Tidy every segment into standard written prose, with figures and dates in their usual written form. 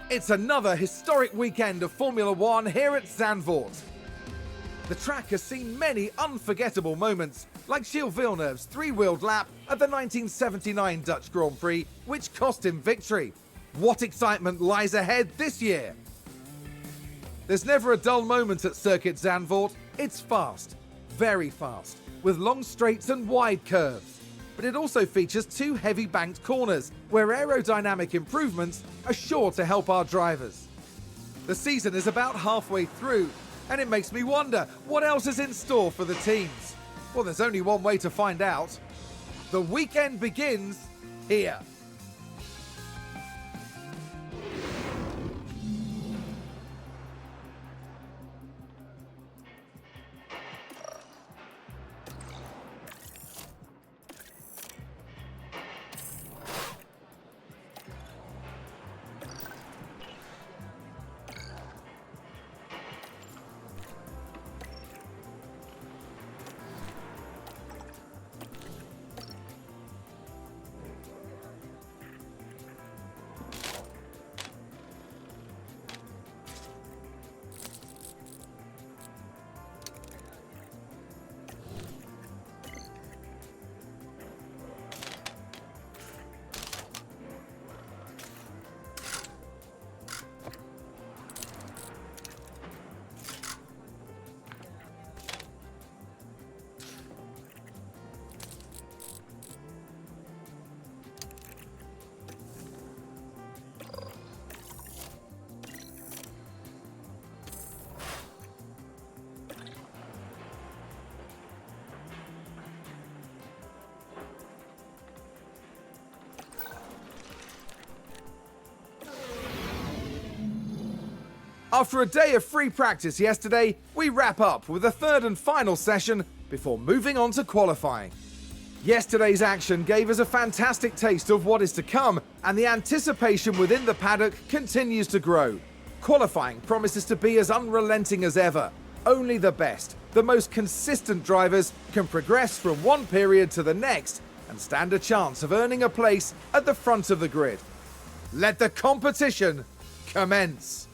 It's another historic weekend of Formula One here at Zandvoort. The track has seen many unforgettable moments, like Gilles Villeneuve's three-wheeled lap at the 1979 Dutch Grand Prix, which cost him victory. What excitement lies ahead this year? There's never a dull moment at Circuit Zandvoort. It's fast, very fast, with long straights and wide curves. But it also features two heavy banked corners, where aerodynamic improvements are sure to help our drivers. The season is about halfway through, and it makes me wonder what else is in store for the teams. Well, there's only one way to find out. The weekend begins here. After a day of free practice yesterday, we wrap up with a third and final session before moving on to qualifying. Yesterday's action gave us a fantastic taste of what is to come, and the anticipation within the paddock continues to grow. Qualifying promises to be as unrelenting as ever. Only the best, the most consistent drivers can progress from one period to the next and stand a chance of earning a place at the front of the grid. Let the competition commence.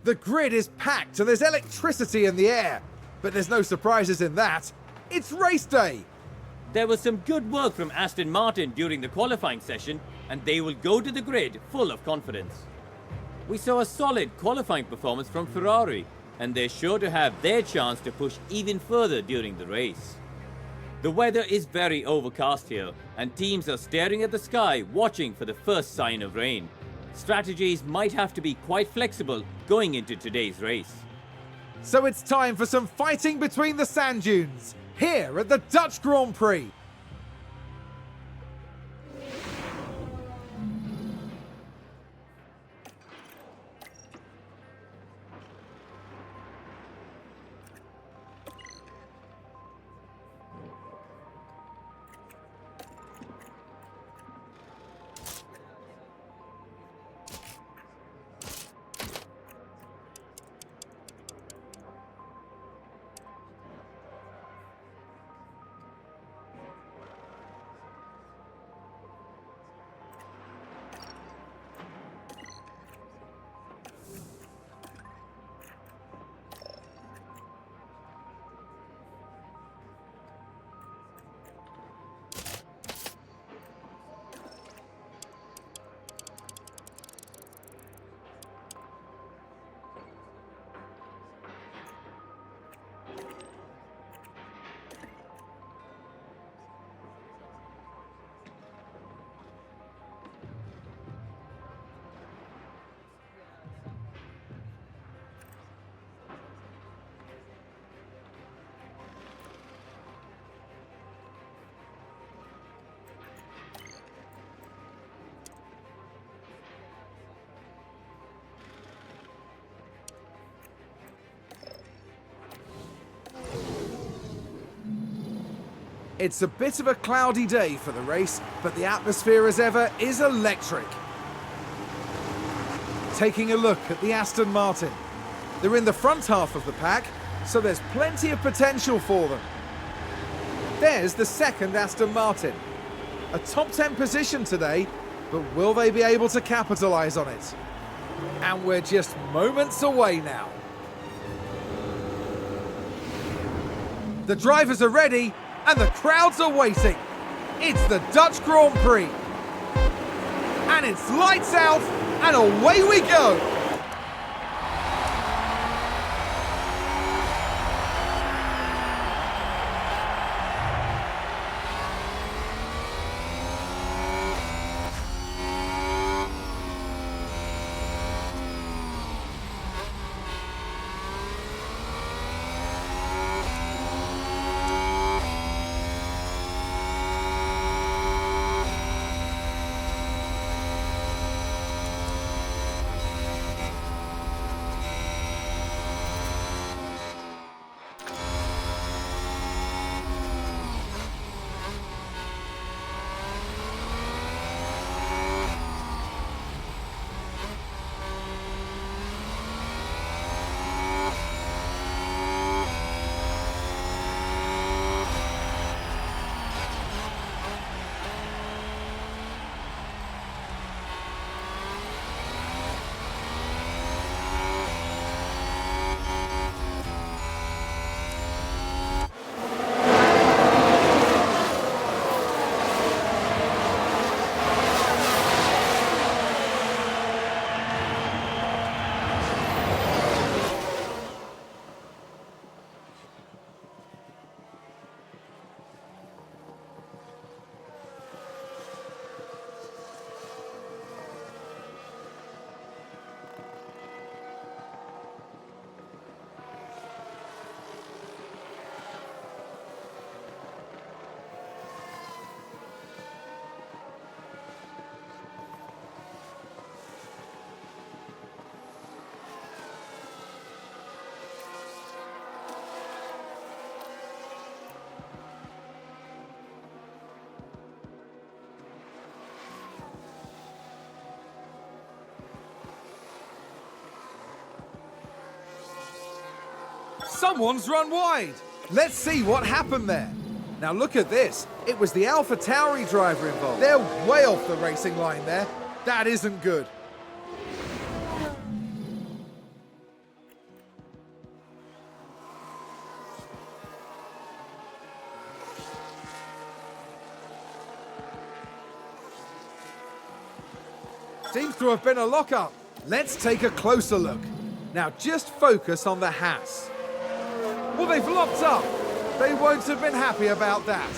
The grid is packed and there's electricity in the air. But there's no surprises in that. It's race day. There was some good work from Aston Martin during the qualifying session, and they will go to the grid full of confidence. We saw a solid qualifying performance from Ferrari, and they're sure to have their chance to push even further during the race. The weather is very overcast here, and teams are staring at the sky watching for the first sign of rain. Strategies might have to be quite flexible going into today's race. So it's time for some fighting between the sand dunes, here at the Dutch Grand Prix. It's a bit of a cloudy day for the race, but the atmosphere as ever is electric. Taking a look at the Aston Martin. They're in the front half of the pack, so there's plenty of potential for them. There's the second Aston Martin. A top 10 position today, but will they be able to capitalise on it? And we're just moments away now. The drivers are ready, and the crowds are waiting. It's the Dutch Grand Prix. And it's lights out, and away we go. Someone's run wide. Let's see what happened there. Now look at this. It was the AlphaTauri driver involved. They're way off the racing line there. That isn't good. Seems to have been a lock-up. Let's take a closer look. Now just focus on the Haas. Well, they've locked up. They won't have been happy about that.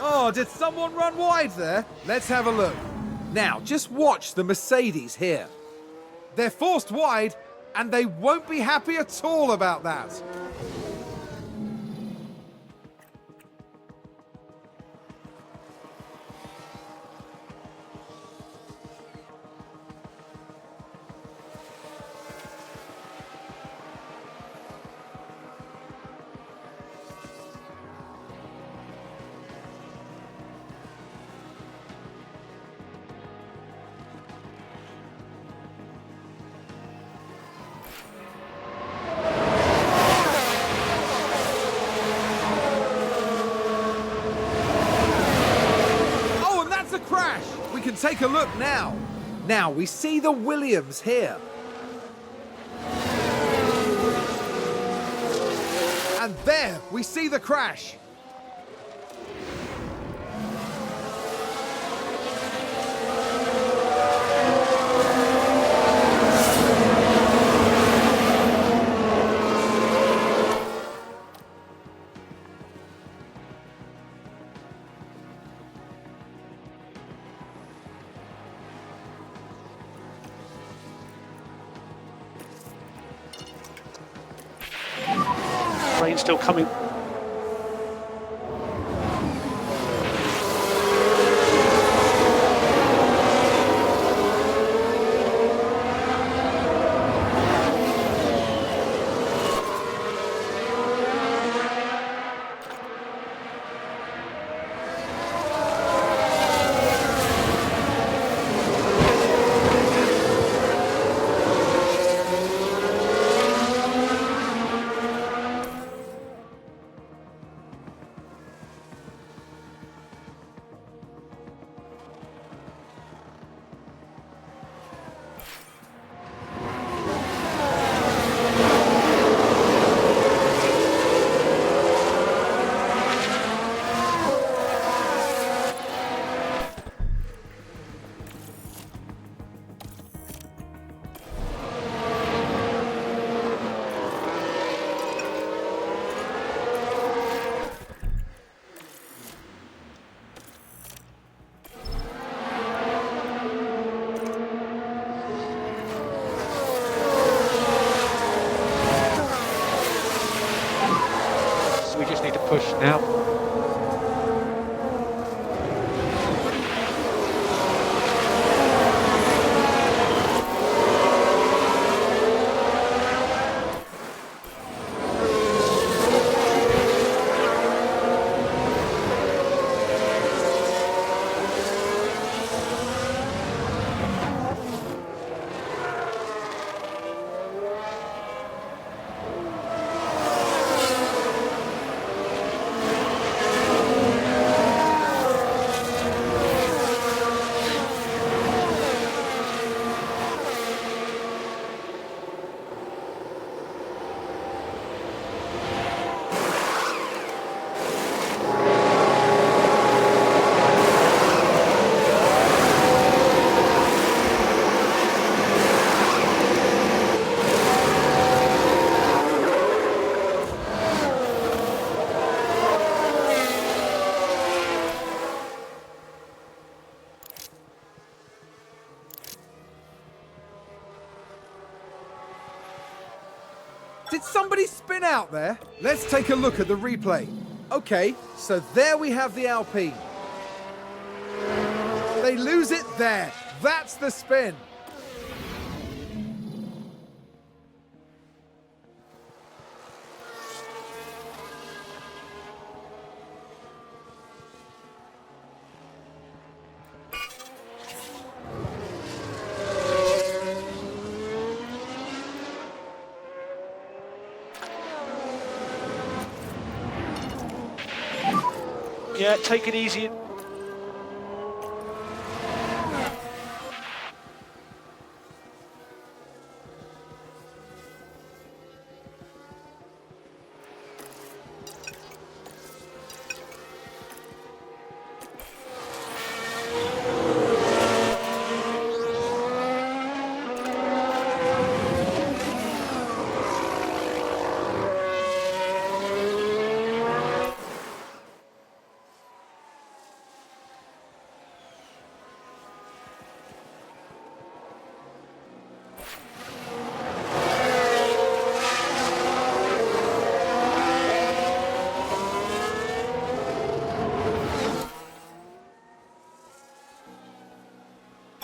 Oh, did someone run wide there? Let's have a look. Now, just watch the Mercedes here. They're forced wide, and they won't be happy at all about that. We can take a look now. Now we see the Williams here. And there we see the crash. Rain still coming. We just need to push now. Did somebody spin out there? Let's take a look at the replay. Okay, so there we have the Alpine. They lose it there. That's the spin. Yeah, take it easy.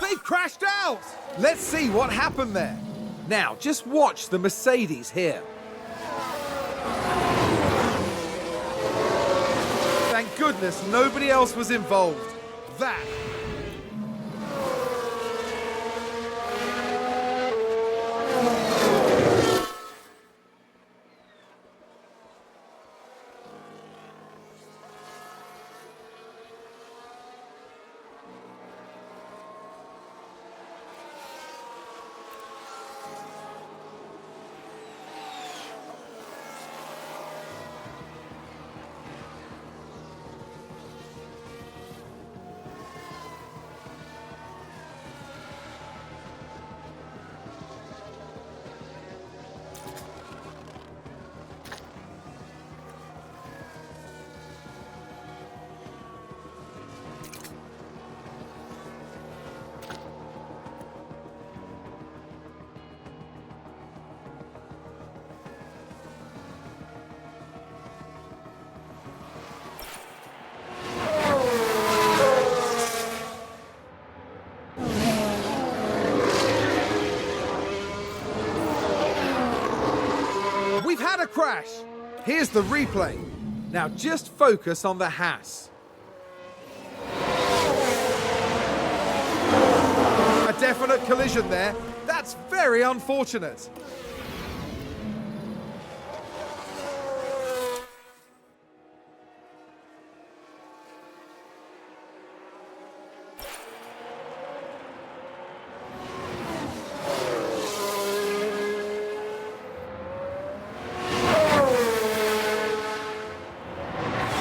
They've crashed out! Let's see what happened there. Now, just watch the Mercedes here. Thank goodness nobody else was involved. That. We've had a crash. Here's the replay. Now just focus on the Haas. A definite collision there. That's very unfortunate.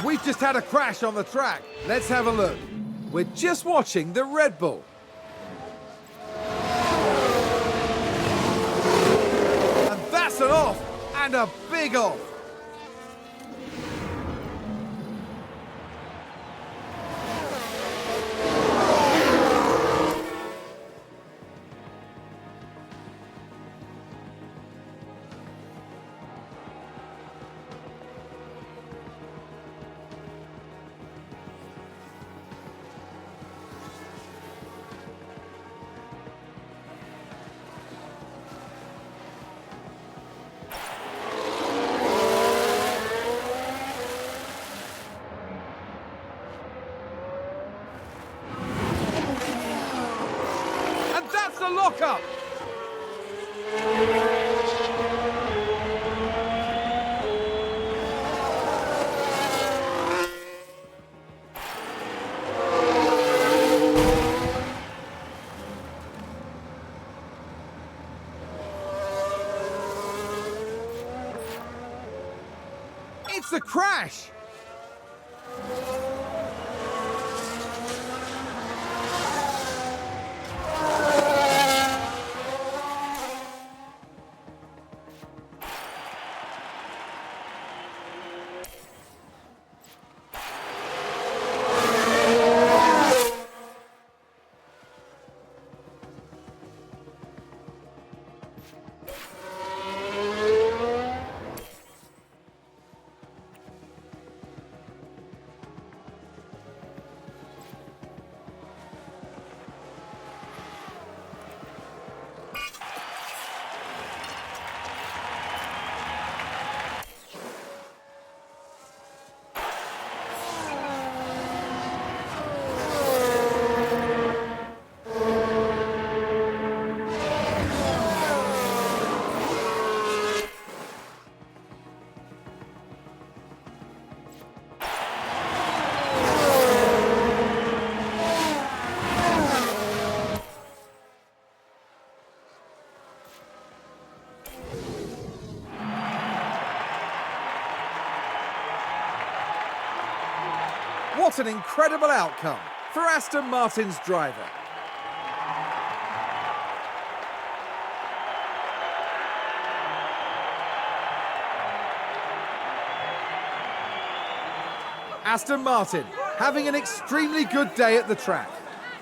We've just had a crash on the track. Let's have a look. We're just watching the Red Bull. And that's an off, and a big off. The lockup. It's a crash. What an incredible outcome for Aston Martin's driver. Aston Martin having an extremely good day at the track.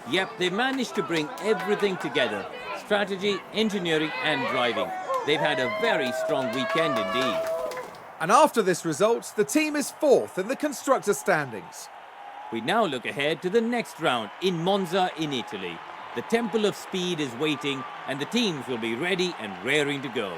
Yep, they managed to bring everything together. Strategy, engineering and driving. They've had a very strong weekend indeed. And after this result, the team is fourth in the constructor standings. We now look ahead to the next round in Monza in Italy. The Temple of Speed is waiting and the teams will be ready and raring to go.